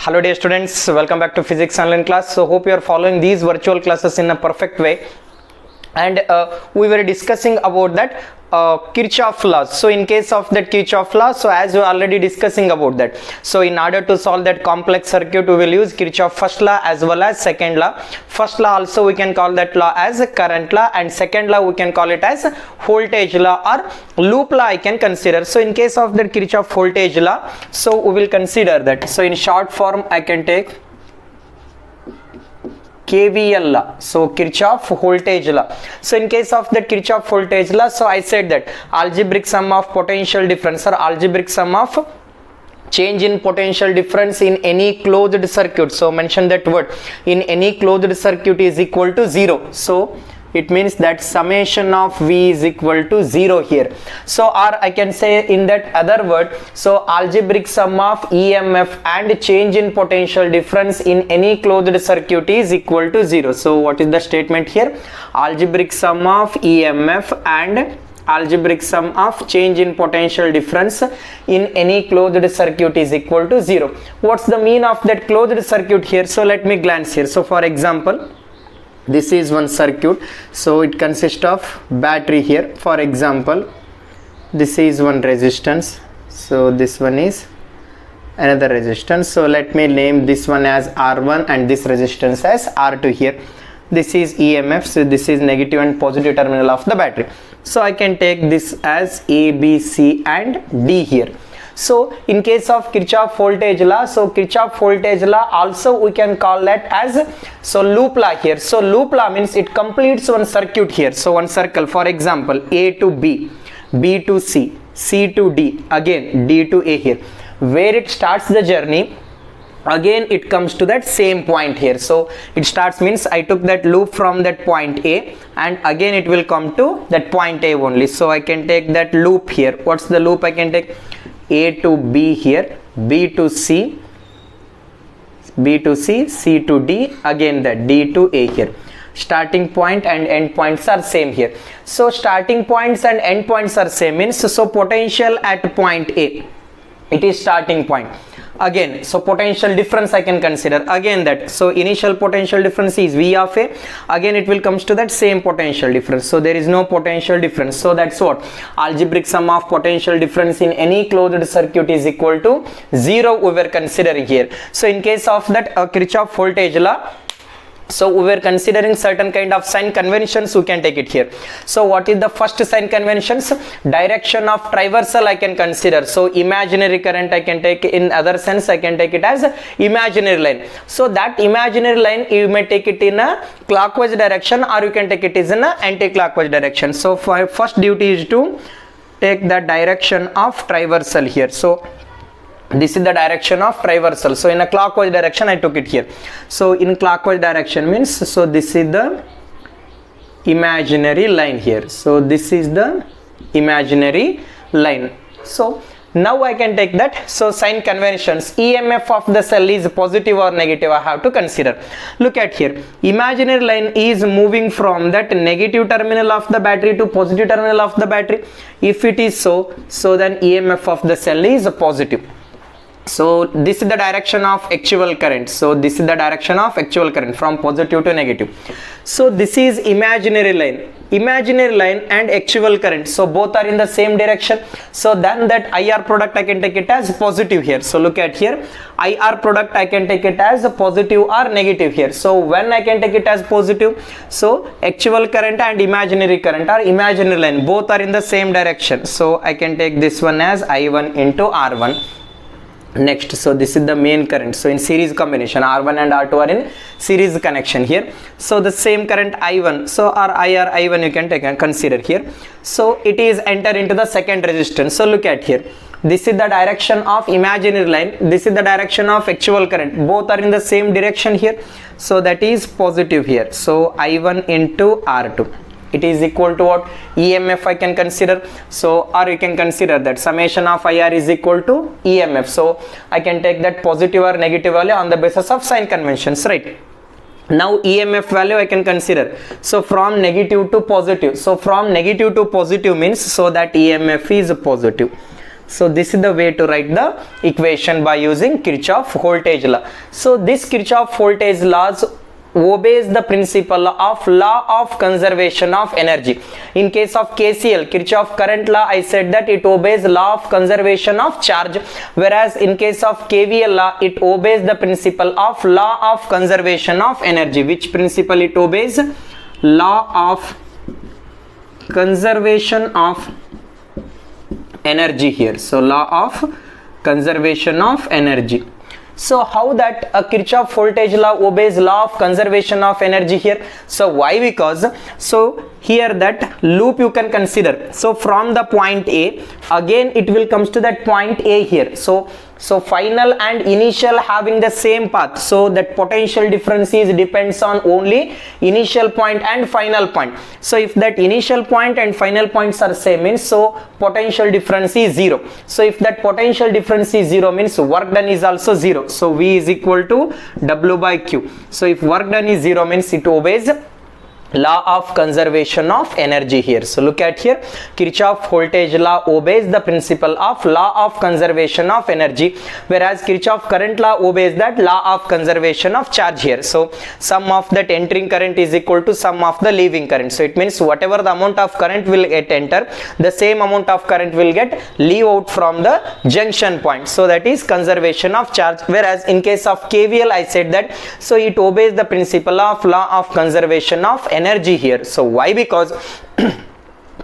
Hello dear students, welcome back to physics online class. So hope you are following these virtual classes in a perfect way. And we were discussing about that Kirchhoff laws. So in case of that Kirchhoff law, so as we are already discussing about that, so in order to solve that complex circuit, we will use Kirchhoff first law as well as second law. First law also we can call that law as current law, and second law we can call it as voltage law or loop law I can consider. So in case of that Kirchhoff voltage law, so we will consider that. So in short form I can take KVL law, so Kirchhoff voltage law. So in case of the Kirchhoff voltage law, so I said that algebraic sum of potential difference or algebraic sum of change in potential difference in any closed circuit, so mention that word, in any closed circuit is equal to 0. So it means that summation of V is equal to 0 here. So or I can say in that other word, so algebraic sum of EMF and change in potential difference in any closed circuit is equal to 0. So what is the statement here? Algebraic sum of EMF and algebraic sum of change in potential difference in any closed circuit is equal to 0. What's the mean of that closed circuit here? So let me glance here. So for example, this is one circuit, so it consists of battery here. For example, this is one resistance, so this one is another resistance. So let me name this one as R1 and this resistance as R2 here. This is EMF, so this is negative and positive terminal of the battery. So I can take this as A, B, C and D here. So in case of Kirchhoff voltage law, so Kirchhoff voltage law also we can call that as so loop law here. So loop law means it completes one circuit here. So one circle, for example, A to B, B to C, C to D, again D to A here. Where it starts the journey, again it comes to that same point here. So it starts means I took that loop from that point A and again it will come to that point A only. So I can take that loop here. What's the loop I can take? A to B here, B to C, B to C, C to D, again that D to A here. Starting point and end points are same here. So starting points and end points are same means so potential at point A, it is starting point. Again, so potential difference I can consider again that, so initial potential difference is V of A, again it will comes to that same potential difference. So there is no potential difference. So that's what algebraic sum of potential difference in any closed circuit is equal to 0 we were considering here. So in case of that Kirchhoff voltage law, so we were considering certain kind of sign conventions, we can take it here. So what is the first sign conventions? Direction of traversal I can consider. So imaginary current I can take, in other sense I can take it as imaginary line. So that imaginary line you may take it in a clockwise direction or you can take it in a anti-clockwise direction. So for first duty is to take the direction of traversal here. So this is the direction of traversal. So in a clockwise direction I took it here. So in clockwise direction means, so this is the imaginary line here. So this is the imaginary line. So now I can take that. So sign conventions, EMF of the cell is positive or negative I have to consider. Look at here, imaginary line is moving from that negative terminal of the battery to positive terminal of the battery. If it is so, so then EMF of the cell is positive. So this is the direction of actual current. So this is the direction of actual current from positive to negative. So this is imaginary line. Imaginary line and actual current, so both are in the same direction. So then that IR product I can take it as positive here. So look at here, IR product I can take it as a positive or negative here. So when I can take it as positive, so actual current and imaginary current or imaginary line both are in the same direction. So I can take this one as I1 into R1. Next, so this is the main current. So in series combination, R1 and R2 are in series connection here. So the same current I1, so or IR I1 you can take and consider here. So it is enter into the second resistance. So look at here, this is the direction of imaginary line, this is the direction of actual current, both are in the same direction here. So that is positive here. So I1 into R2, it is equal to what? EMF I can consider. So or you can consider that summation of IR is equal to EMF. So I can take that positive or negative value on the basis of sign conventions, right? Now EMF value I can consider. So from negative to positive. So from negative to positive means so that EMF is positive. So this is the way to write the equation by using Kirchhoff voltage law. So this Kirchhoff voltage laws obeys the principle of law of conservation of energy. In case of KCL, Kirchhoff current law, I said that it obeys law of conservation of charge, whereas in case of KVL law, it obeys the principle of law of conservation of energy. Which principle it obeys? Law of conservation of energy here. So law of conservation of energy. So how that a Kirchhoff voltage law obeys law of conservation of energy here? So why? Because so here that loop you can consider. So from the point A, again it will comes to that point A here. So final and initial having the same path, so that potential difference is depends on only initial point and final point. So if that initial point and final points are same means so potential difference is 0. So if that potential difference is 0 means work done is also 0. So V is equal to W by Q. So if work done is 0 means it obeys law of conservation of energy here. So look at here, Kirchhoff voltage law obeys the principle of law of conservation of energy, whereas Kirchhoff current law obeys that law of conservation of charge here. So sum of that entering current is equal to sum of the leaving current. So it means whatever the amount of current will get enter, the same amount of current will get leave out from the junction point. So that is conservation of charge, whereas in case of KVL, I said that so it obeys the principle of law of conservation of energy here. So why? Because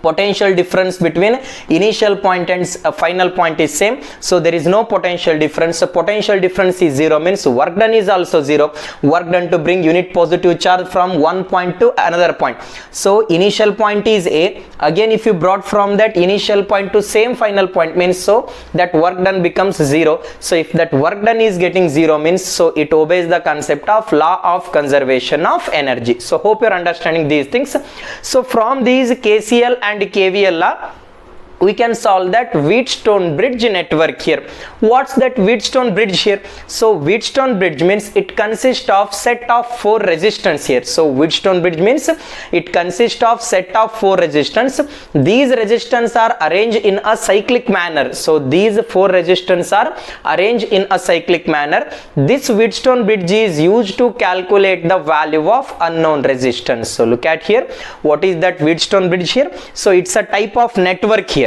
potential difference between initial point and final point is same, so there is no potential difference. So potential difference is 0 means work done is also 0. Work done to bring unit positive charge from one point to another point. So initial point is A, again if you brought from that initial point to same final point means so that work done becomes 0. So if that work done is getting 0 means so it obeys the concept of law of conservation of energy. So hope you are understanding these things. So from these KCL and KVL law, we can solve that Wheatstone bridge network here. What's that Wheatstone bridge here? So Wheatstone bridge means it consists of set of 4 resistance here. So Wheatstone bridge means it consists of set of 4 resistance. These resistance are arranged in a cyclic manner. So these 4 resistance are arranged in a cyclic manner. This Wheatstone bridge is used to calculate the value of unknown resistance. So look at here, what is that Wheatstone bridge here? So it's a type of network here.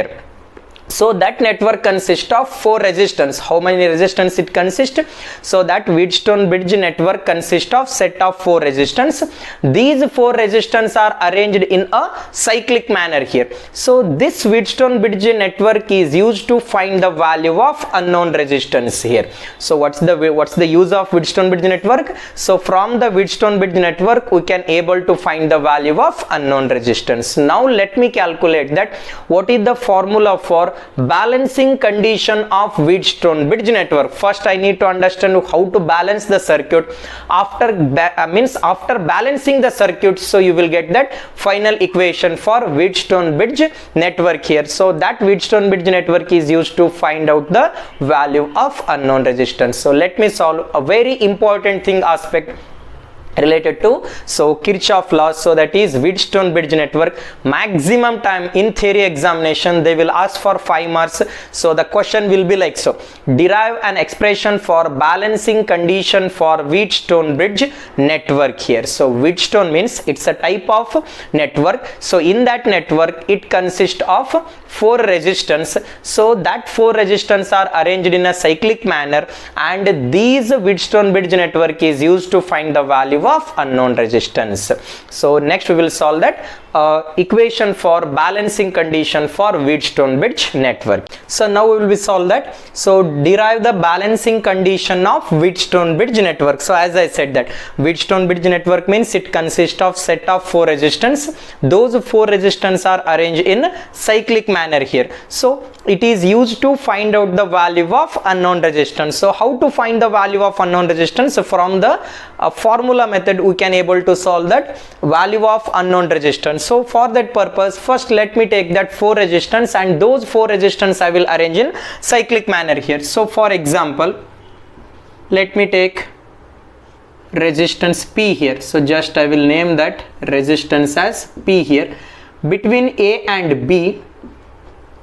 So that network consists of 4 resistance. How many resistance it consists? So that Wheatstone bridge network consists of set of 4 resistance. These 4 resistance are arranged in a cyclic manner here. So this Wheatstone bridge network is used to find the value of unknown resistance here. So what's the use of Wheatstone bridge network? So from the Wheatstone bridge network we can able to find the value of unknown resistance. Now let me calculate that what is the formula for balancing condition of Wheatstone bridge network. First I need to understand how to balance the circuit. After balancing the circuit, so you will get that final equation for Wheatstone bridge network here. So that Wheatstone bridge network is used to find out the value of unknown resistance. So let me solve a very important thing aspect related to so Kirchhoff law. So that is Wheatstone bridge network. Maximum time in theory examination they will ask for 5 marks. So the question will be like so: derive an expression for balancing condition for Wheatstone bridge network here. So Wheatstone means it's a type of network. So in that network it consists of 4 resistance. So that 4 resistance are arranged in a cyclic manner, and these Wheatstone bridge network is used to find the value of unknown resistance. So next we will solve that equation for balancing condition for Wheatstone bridge network. So now we will be solve that. So derive the balancing condition of Wheatstone bridge network. So as I said that Wheatstone bridge network means it consists of set of 4 resistance. Those 4 resistance are arranged in cyclic manner here. So it is used to find out the value of unknown resistance. So how to find the value of unknown resistance? So from the formula method we can able to solve that value of unknown resistance. So for that purpose, first let me take that 4 resistance, and those 4 resistance I will arrange in cyclic manner here. So for example, let me take resistance P here. So just I will name that resistance as P here. Between A and B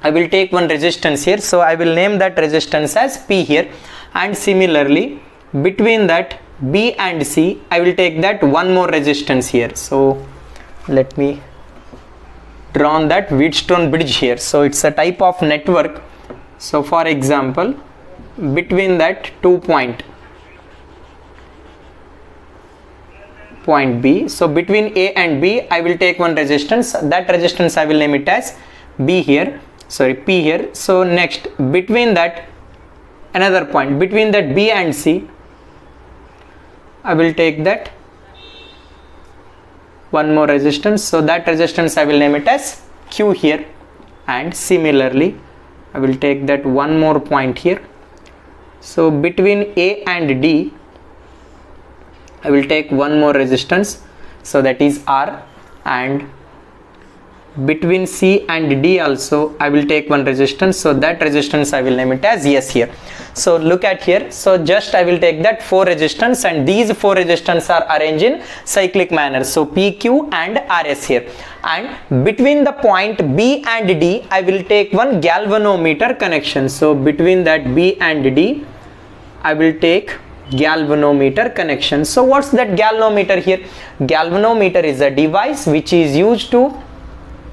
I will take one resistance here, so I will name that resistance as P here, and similarly between that B and C I will take that one more resistance here. So let me draw on that Wheatstone bridge here. So it's a type of network. So for example, between that point B, so between A and B I will take one resistance. That resistance I will name it as P here. So next, between that another point, between that B and C I will take that one more resistance. So that resistance I will name it as Q here, and similarly I will take that one more point here. So between A and D I will take one more resistance, so that is R, and between C and D also I will take one resistance, so that resistance I will name it as S here. So look at here, so just I will take that 4 resistance, and these 4 resistance are arranged in cyclic manner, so PQ and RS here, and between the point B and D I will take one galvanometer connection. So between that B and D I will take galvanometer connection. So what's that galvanometer here? Galvanometer is a device which is used to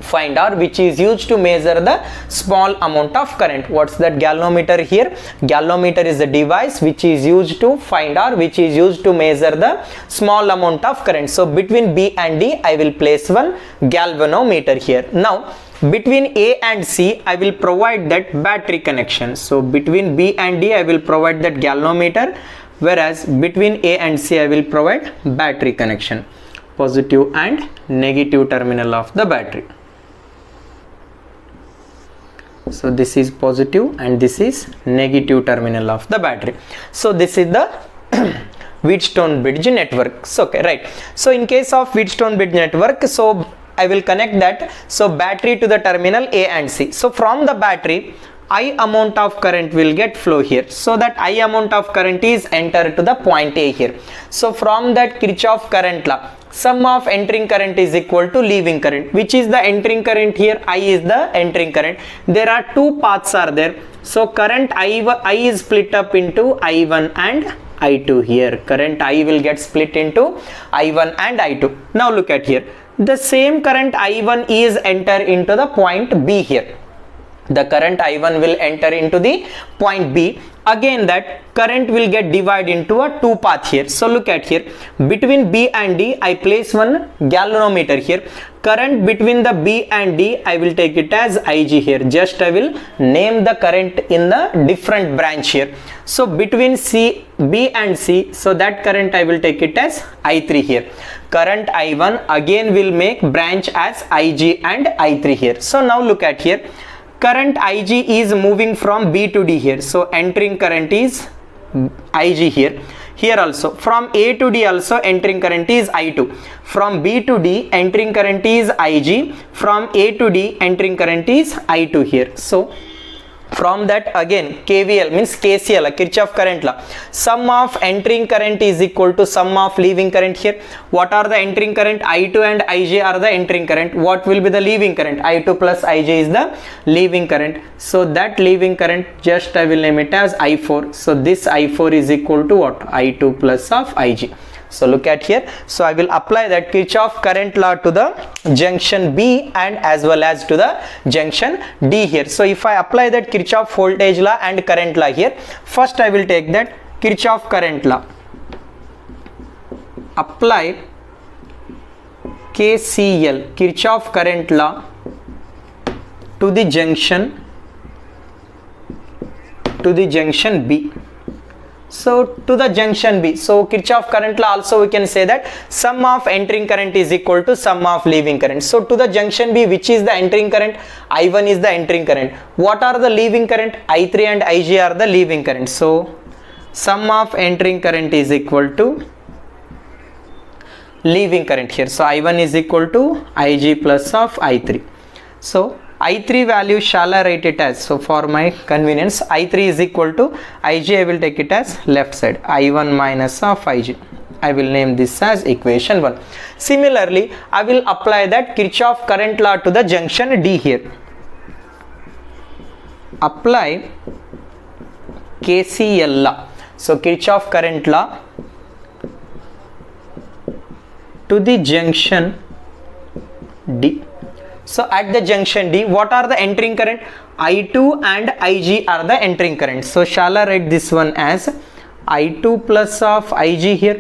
find, or which is used to measure the small amount of current. What's that galvanometer here? Galvanometer is a device which is used to find, or which is used to measure the small amount of current. So between B and D I will place one galvanometer here. Now between A and C I will provide that battery connection. So between B and D I will provide that galvanometer, whereas between A and C I will provide battery connection, positive and negative terminal of the battery. So this is positive and this is negative terminal of the battery. So this is the Wheatstone bridge network. So okay, right. So in case of Wheatstone bridge network, so I will connect that, so battery to the terminal A and C. So from the battery I amount of current will get flow here, so that I amount of current is entered to the point A here. So from that Kirchhoff current law, sum of entering current is equal to leaving current. Which is the entering current here? I is the entering current. There are two paths are there, so current I is split up into I1 and I2 here. Current I will get split into I1 and I2. Now look at here, the same current I1 is enter into the point B here. The current I1 will enter into the point B. Again that current will get divided into a two path here. So look at here, between B and D I place one galvanometer here. Current between the B and D I will take it as IG here. Just I will name the current in the different branch here. So between B and C, so that current I will take it as I3 here. Current I1 again will make branch as IG and I3 here. So now look at here, current IG is moving from B to D here, so entering current is IG here. Here also from A to D also entering current is I2. From B to D entering current is IG. From A to D entering current is I2 here. So from that again KVL means KCL, Kirchhoff current law, sum of entering current is equal to sum of leaving current here. What are the entering current? I2 and IJ are the entering current. What will be the leaving current? I2 plus IJ is the leaving current. So that leaving current just I will name it as I4. So this I4 is equal to what? I2 plus of IJ. So look at here, so I will apply that Kirchhoff current law to the junction B and as well as to the junction D here. So if I apply that Kirchhoff voltage law and current law here, first I will take that Kirchhoff current law, apply KCL, Kirchhoff current law, to the junction B. So to the junction B, so Kirchhoff current law also we can say that sum of entering current is equal to sum of leaving current. So to the junction B, which is the entering current? I1 is the entering current. What are the leaving current? I3 and IJ are the leaving current. So sum of entering current is equal to leaving current here. So I1 is equal to IJ plus of I3. So I3 value shall I write it as, so for my convenience I3 is equal to IJ, I will take it as left side, I1 minus of IJ. I will name this as equation 1. Similarly I will apply that Kirchhoff current law to the junction D here. apply KCL law. So Kirchhoff current law to the junction D. So at the junction D, what are the entering current? I2 and IG are the entering current. So shall I write this one as I2 plus of IG here,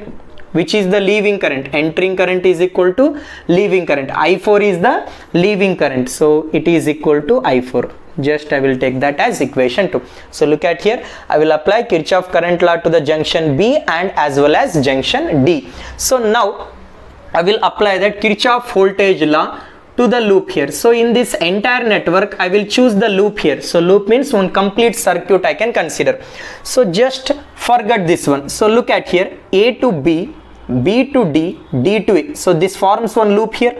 which is the leaving current. Entering current is equal to leaving current. I4 is the leaving current, so it is equal to I4. Just I will take that as equation 2. So look at here, I will apply Kirchhoff current law to the junction B and as well as junction D. So now I will apply that Kirchhoff voltage law to the loop here. So in this entire network, I will choose the loop here. So loop means one complete circuit I can consider. So just forget this one. So look at here, A to B, B to D, D to A. So this forms one loop here.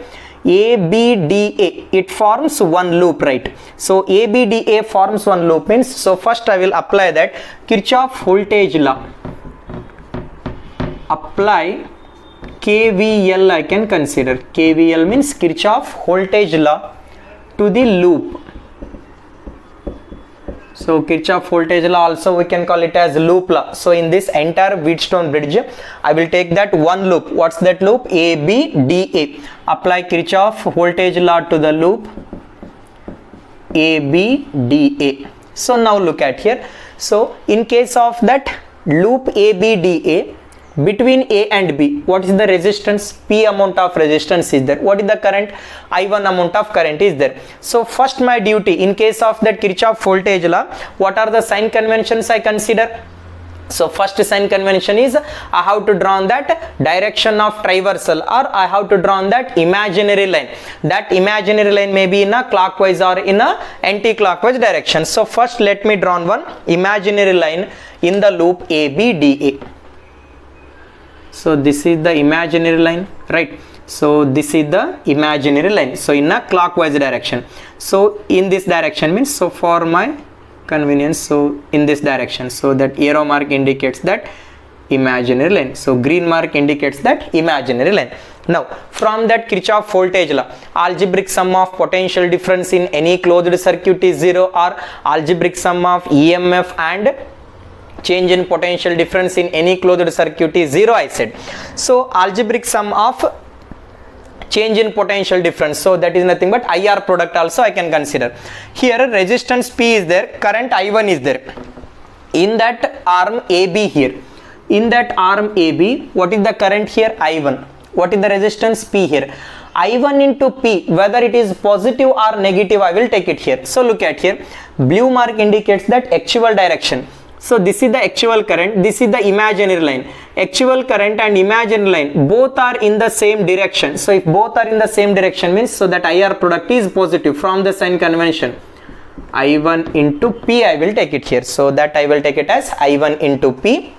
A, B, D, A, it forms one loop, right? So A, B, D, A forms one loop means, so first I will apply that Kirchhoff voltage law. Apply KVL I can consider. KVL means Kirchhoff voltage law to the loop. So Kirchhoff voltage law also we can call it as loop law. So in this entire Wheatstone bridge, I will take that one loop. What's that loop? A, B, D, A. Apply Kirchhoff voltage law to the loop A, B, D, A. So now look at here. So in case of that loop A, B, D, A, between A and B, what is the resistance? P amount of resistance is there. What is the current? I1 amount of current is there. So first my duty in case of that Kirchhoff voltage law, what are the sign conventions I consider? So first sign convention is I have to draw on that direction of traversal, or I have to draw on that imaginary line. That imaginary line may be in a clockwise or in a anti-clockwise direction. So first let me draw on one imaginary line in the loop A, B, D, A. So this is the imaginary line, right? So this is the imaginary line. So in a clockwise direction. So in this direction means, so for my convenience, so in this direction. So that arrow mark indicates that imaginary line. So green mark indicates that imaginary line. Now from that Kirchhoff voltage law, algebraic sum of potential difference in any closed circuit is 0, or algebraic sum of EMF and change in potential difference in any closed circuit is 0, I said. So algebraic sum of change in potential difference, so that is nothing but IR product also I can consider. Here resistance P is there, current I1 is there. In that arm AB here, in that arm AB, what is the current here? I1. What is the resistance? P here. I1 into P, whether it is positive or negative, I will take it here. So look at here, blue mark indicates that actual direction. So this is the actual current, this is the imaginary line. Actual current and imaginary line both are in the same direction. So if both are in the same direction means, so that IR product is positive from the sign convention. I1 into P I will take it here. So that I will take it as I1 into P.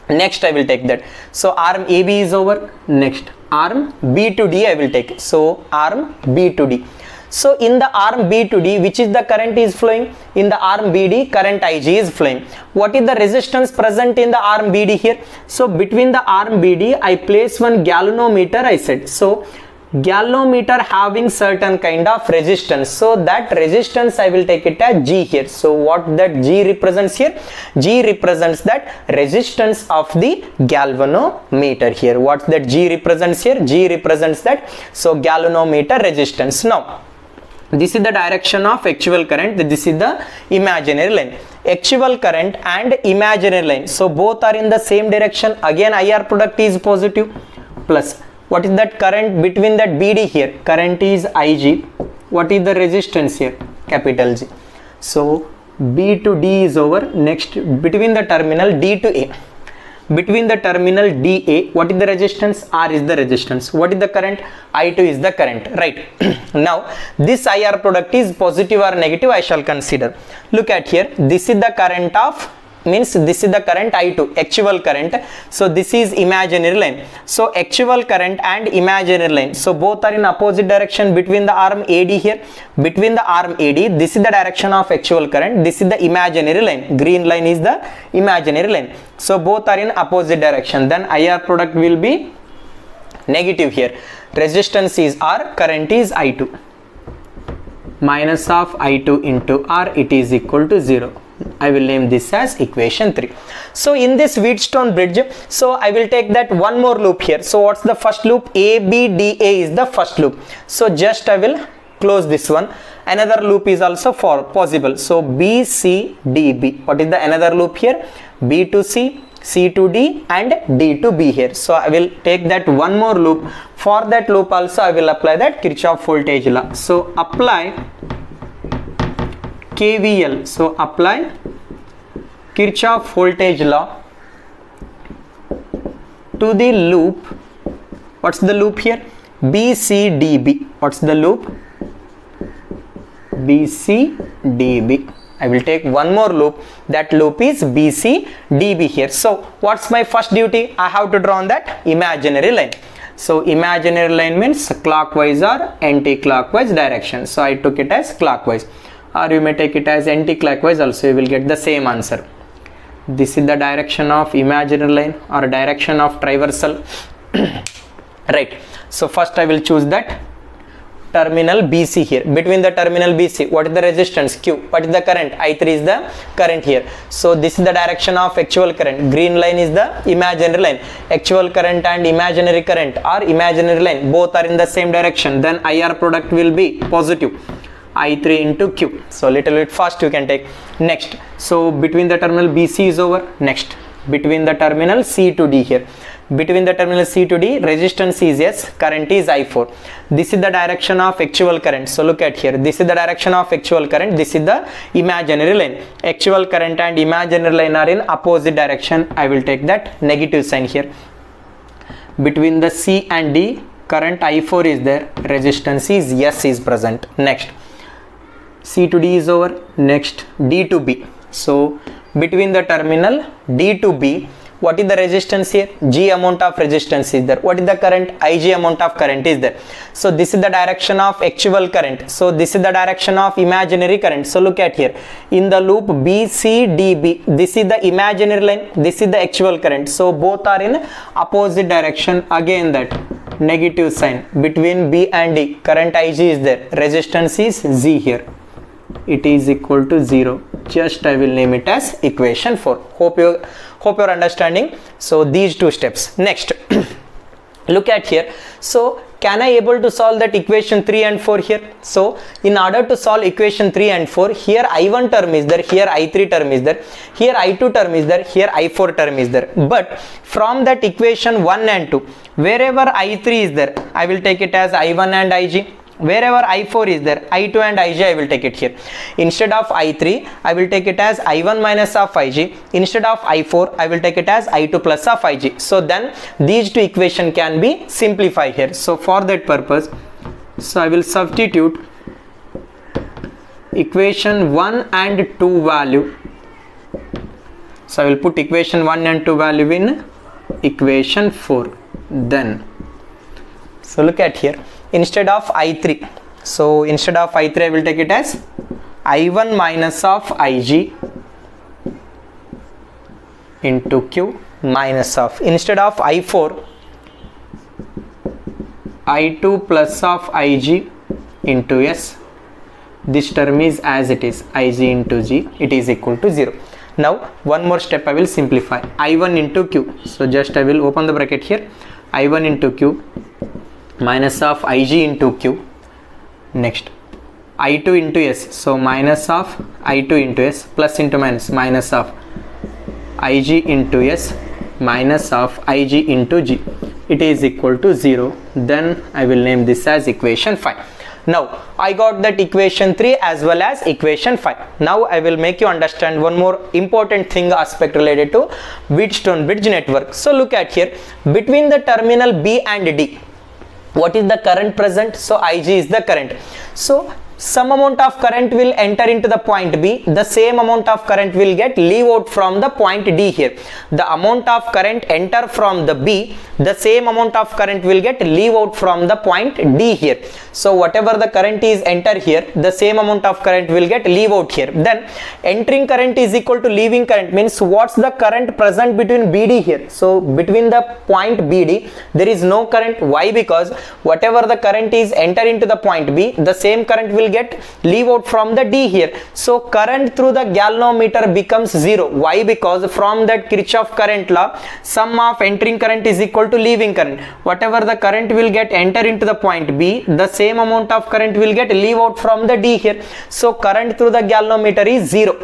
Next I will take that. So arm AB is over. Next arm B to D I will take. So arm B to D. So in the arm B to D, which is the current is flowing? In the arm BD, current IG is flowing. What is the resistance present in the arm BD here? So between the arm BD, I place one galvanometer, I said. So galvanometer having certain kind of resistance. So that resistance I will take it as G here. So what that G represents here? G represents that resistance of the galvanometer here. What that G represents here? G represents that, so galvanometer resistance. Now this is the direction of actual current, this is the imaginary line. Actual current and imaginary line, so both are in the same direction. Again IR product is positive. Plus what is that current between that BD here? Current is IG. What is the resistance here? Capital G. So B to D is over. Next between the terminal D to A. Between the terminal DA, what is the resistance? R is the resistance. What is the current? I2 is the current, right? Now this IR product is positive or negative, I shall consider. Look at here, this is the current of, means this is the current I2, actual current. So this is imaginary line. So actual current and imaginary line, so both are in opposite direction between the arm AD here. Between the arm AD, this is the direction of actual current, this is the imaginary line. Green line is the imaginary line. So both are in opposite direction. Then IR product will be negative here. Resistance is R, current is I2. minus of I2 into R, it is equal to 0. I will name this as equation 3. So in this Wheatstone bridge, so I will take that one more loop here. So what's the first loop? ABDA is the first loop. So just I will close this one. Another loop is also for possible. So BCDB. What is the another loop here? B to C, C to D and D to B here. So I will take that one more loop. For that loop also I will apply that Kirchhoff voltage law. So apply KVL. So apply Kirchhoff voltage law to the loop. What's the loop here? BCDB. What's the loop? BCDB. I will take one more loop. That loop is BCDB here. So what's my first duty? I have to draw on that imaginary line. So imaginary line means clockwise or anti-clockwise direction. So I took it as clockwise, or you may take it as anti-clockwise also. You will get the same answer. This is the direction of imaginary line or direction of traversal. Right. So first I will choose that terminal BC here. Between the terminal BC, what is the resistance? Q. What is the current? I3 is the current here. So this is the direction of actual current. Green line is the imaginary line. Actual current and imaginary current or imaginary line, both are in the same direction. Then IR product will be positive. I3 into Q. So little bit fast you can take. Next. So between the terminal BC is over. Next. Between the terminal C to D here. Between the terminal C to D, resistance is S, current is I4. This is the direction of actual current. So look at here. This is the direction of actual current. This is the imaginary line. Actual current and imaginary line are in opposite direction. I will take that negative sign here. Between the C and D, current I4 is there. Resistance is S is present. Next. C to D is over. Next. D to B. So between the terminal D to B, what is the resistance here? G amount of resistance is there. What is the current? IG amount of current is there. So this is the direction of actual current. So this is the direction of imaginary current. So look at here. In the loop BCDB, this is the imaginary line. This is the actual current. So both are in opposite direction. Again that negative sign. Between B and D, current IG is there. Resistance is Z here. It is equal to 0. Just I will name it as equation 4. Hope you're understanding. So these two steps. Next. Look at here. So can I able to solve that equation 3 and 4 here? So in order to solve equation 3 and 4, here I1 term is there, here I3 term is there, here I2 term is there, here I4 term is there. But from that equation 1 and 2, wherever I3 is there, I will take it as I1 and IG. Wherever I4 is there, I2 and IG, I will take it here. Instead of I3, I will take it as I1 minus of IG. Instead of I4, I will take it as I2 plus of IG. So then these two equations can be simplified here. So for that purpose, so I will substitute equation 1 and 2 value. So I will put equation 1 and 2 value in equation 4. Then, so look at here. Instead of I3, so instead of I3 I will take it as I1 minus of IG into Q minus of, instead of I4, I2 plus of IG into S. This term is as it is, IG into G, it is equal to 0. Now one more step I will simplify. I1 into Q, so just I will open the bracket here. I1 into Q minus of IG into Q. Next I2 into S, so minus of I2 into S, plus into minus of IG into S minus of IG into G, it is equal to 0. Then I will name this as equation 5. Now I got that equation 3 as well as equation 5. Now I will make you understand one more important thing aspect related to Wheatstone bridge network. So look at here. Between the terminal B and D, what is the current present? So IG is the current. So some amount of current will enter into the point B, the same amount of current will get leave out from the point D here. The amount of current enter from the B, the same amount of current will get leave out from the point D here. So whatever the current is enter here, the same amount of current will get leave out here. Then entering current is equal to leaving current, means what's the current present between BD here? So between the point BD there is no current. Why? Because whatever the current is enter into the point B, the same current will will get leave out from the D here. So current through the galvanometer becomes 0. Why? Because from that Kirchhoff current law, sum of entering current is equal to leaving current. Whatever the current will get enter into the point B, the same amount of current will get leave out from the D here. So current through the galvanometer is 0.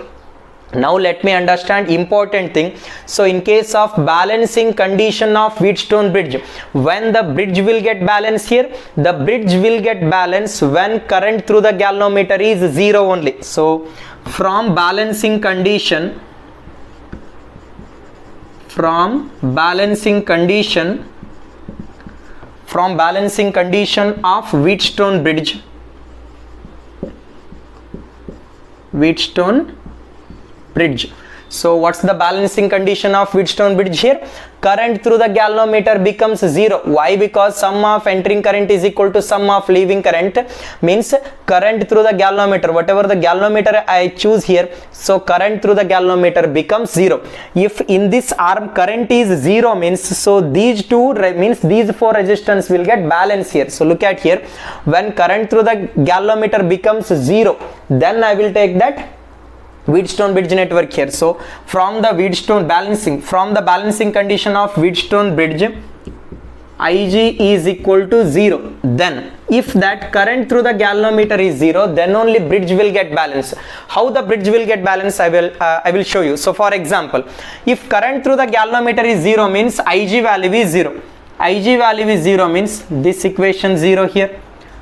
Now let me understand important thing. So in case of balancing condition of Wheatstone bridge, when the bridge will get balanced here, the bridge will get balanced when current through the galvanometer is 0 only. So from balancing condition of Wheatstone bridge. So what's the balancing condition of Wheatstone bridge here? Current through the galvanometer becomes 0. Why? Because sum of entering current is equal to sum of leaving current, means current through the galvanometer, whatever the galvanometer I choose here, so current through the galvanometer becomes 0. If in this arm current is 0 means, so these two means these four resistance will get balanced here. So look at here, when current through the galvanometer becomes 0, then I will take that Wheatstone bridge network here. So from the balancing condition of Wheatstone bridge, Ig is equal to 0. Then if that current through the galvanometer is 0, then only bridge will get balanced. How the bridge will get balanced, I will show you. So for example, if current through the galvanometer is 0 means Ig value is 0. Ig value is 0 means this equation 0 here.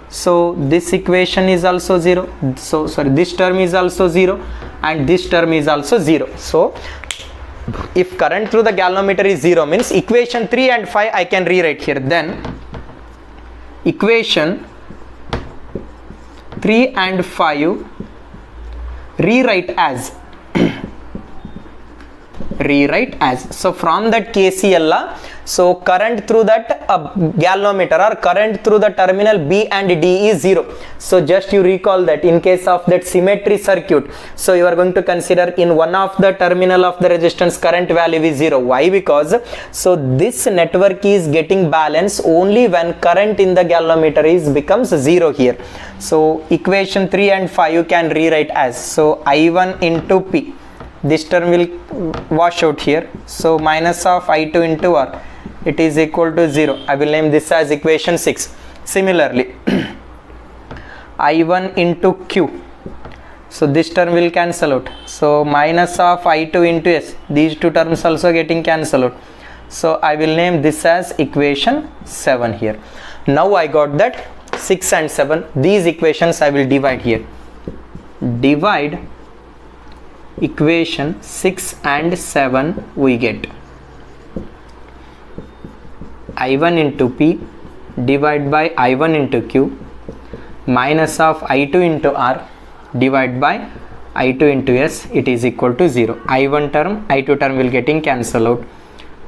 So this equation is also 0. So sorry, this term is also 0 and this term is also 0. So if current through the galvanometer is 0 means equation 3 and 5 I can rewrite here. Then equation 3 and 5 rewrite as so from that KCL, so current through that galvanometer or current through the terminal B and D is 0. So just you recall that in case of that symmetry circuit, so you are going to consider in one of the terminal of the resistance current value is 0. Why? Because so this network is getting balanced only when current in the galvanometer becomes 0 here. So equation 3 and 5 you can rewrite as, so I1 into P, this term will wash out here, so minus of I2 into R, it is equal to 0. I will name this as equation 6. Similarly I1 into Q, so this term will cancel out, so minus of I2 into S, these two terms also getting cancelled out, so I will name this as equation 7 here. Now I got that 6 and 7, these equations I will divide here. Divide equation 6 and 7, we get I1 into P divided by I1 into Q minus of I2 into R divided by I2 into S, it is equal to 0. I1 term, I2 term will getting cancelled out.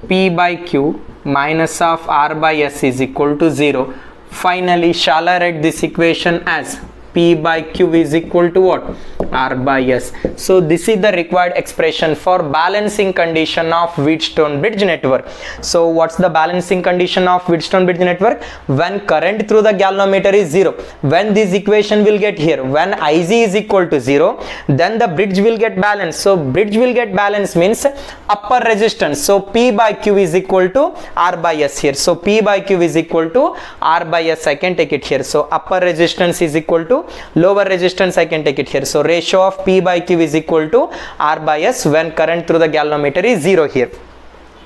P by Q minus of R by S is equal to 0. Finally, shall I write this equation as P by Q is equal to what? R by S. So this is the required expression for balancing condition of Wheatstone bridge network. So what's the balancing condition of Wheatstone bridge network? When current through the galvanometer is 0, when this equation will get here, when Ig is equal to 0, then the bridge will get balanced. So bridge will get balanced means upper resistance. So P by Q is equal to R by S here. So P by Q is equal to R by S, I can take it here. So upper resistance is equal to lower resistance, I can take it here. So ratio of P by Q is equal to R by S when current through the galvanometer is 0 here.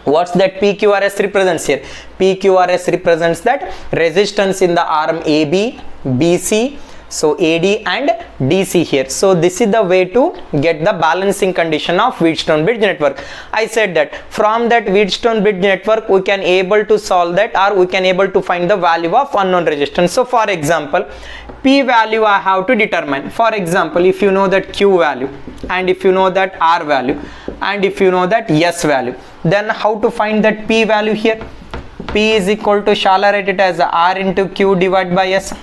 What's that PQRS represents here? PQRS represents that resistance in the arm AB, BC, so AD and DC here. So this is the way to get the balancing condition of Wheatstone bridge network. I said that from that Wheatstone bridge network we can able to solve that, or we can able to find the value of unknown resistance. So for example, P value I have to determine. For example, if you know that Q value and if you know that R value and if you know that S value, then how to find that P value here? P is equal to, shall I write it as R into Q divided by S.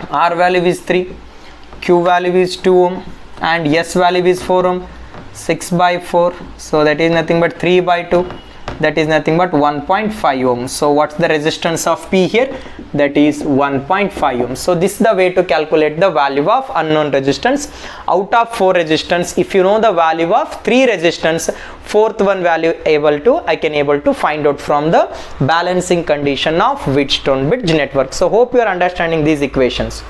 R value is 3, Q value is 2 ohm and S value is 4 ohm. 6 by 4, so that is nothing but 3 by 2. that is nothing but 1.5 ohm. So what's the resistance of P here? That is 1.5 ohm. So this is the way to calculate the value of unknown resistance. Out of 4 resistance, if you know the value of 3 resistance, fourth one value I can able to find out from the balancing condition of Wheatstone bridge network. So hope you are understanding these equations.